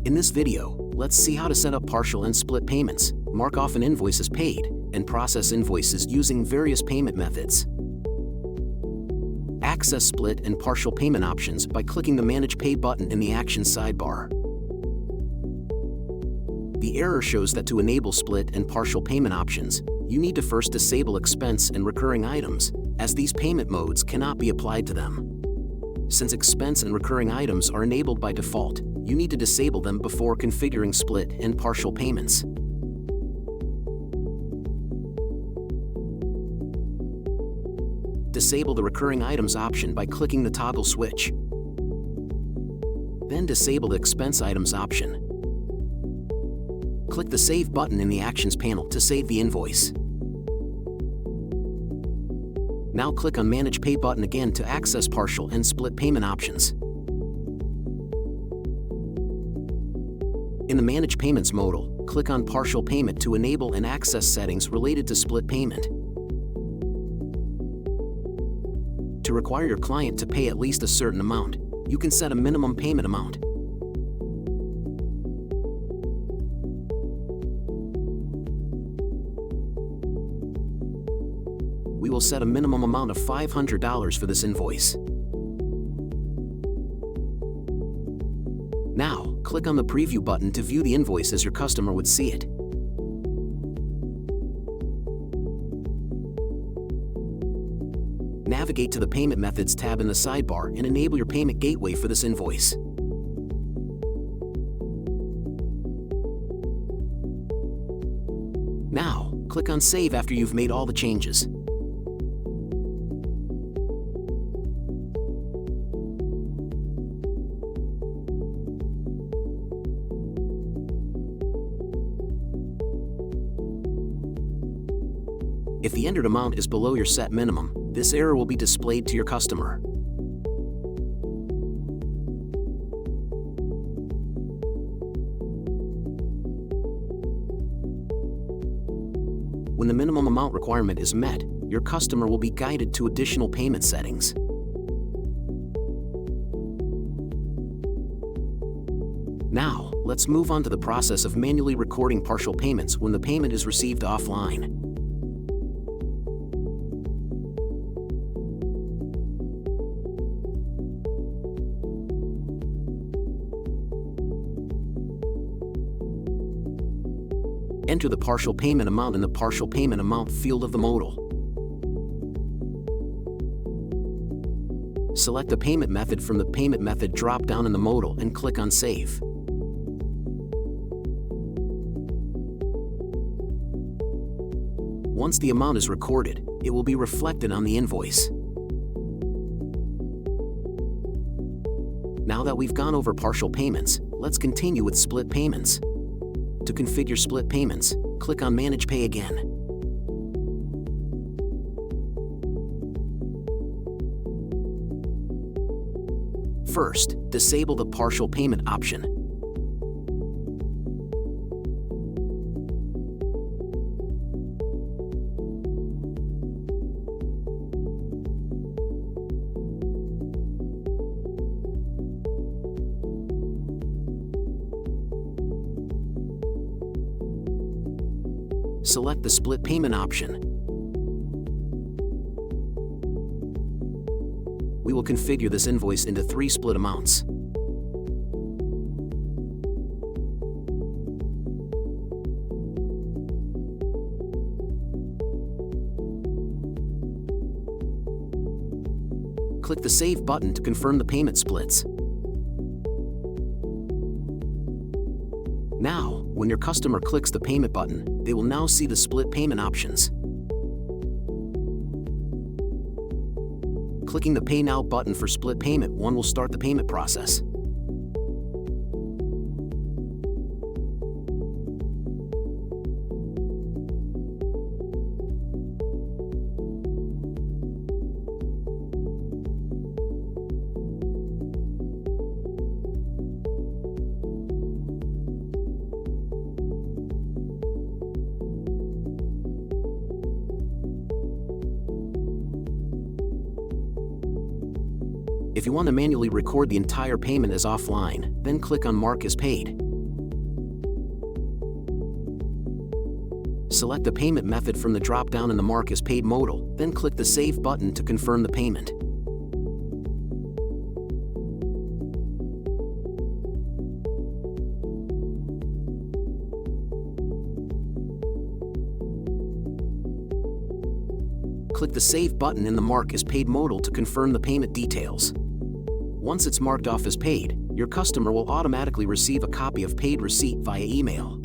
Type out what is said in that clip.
In this video, let's see how to set up partial and split payments, mark off an invoice as paid, and process invoices using various payment methods. Access split and partial payment options by clicking the Manage Pay button in the Actions sidebar. The error shows that to enable split and partial payment options, you need to first disable expense and recurring items, as these payment modes cannot be applied to them. Since expense and recurring items are enabled by default, you need to disable them before configuring split and partial payments. Disable the recurring items option by clicking the toggle switch. Then disable the expense items option. Click the Save button in the Actions panel to save the invoice. Now click on Manage Pay button again to access partial and split payment options. In the Manage Payments modal, click on Partial Payment to enable and access settings related to split payment. To require your client to pay at least a certain amount, you can set a minimum payment amount. We will set a minimum amount of $500 for this invoice. Now, click on the Preview button to view the invoice as your customer would see it. Navigate to the Payment Methods tab in the sidebar and enable your payment gateway for this invoice. Now, click on Save after you've made all the changes. If the entered amount is below your set minimum, this error will be displayed to your customer. When the minimum amount requirement is met, your customer will be guided to additional payment settings. Now, let's move on to the process of manually recording partial payments when the payment is received offline. Enter the partial payment amount in the partial payment amount field of the modal. Select the payment method from the payment method drop-down in the modal and click on Save. Once the amount is recorded, it will be reflected on the invoice. Now that we've gone over partial payments, let's continue with split payments. To configure split payments, click on Manage Pay again. First, disable the partial payment option. Select the split payment option. We will configure this invoice into 3 split amounts. Click the Save button to confirm the payment splits. Now, when your customer clicks the payment button, they will now see the split payment options. Clicking the Pay Now button for split payment 1 will start the payment process. If you want to manually record the entire payment as offline, then click on Mark as Paid. Select a payment method from the drop-down in the Mark as Paid modal, then click the Save button to confirm the payment. Click the Save button in the Mark as Paid modal to confirm the payment details. Once it's marked off as paid, your customer will automatically receive a copy of paid receipt via email.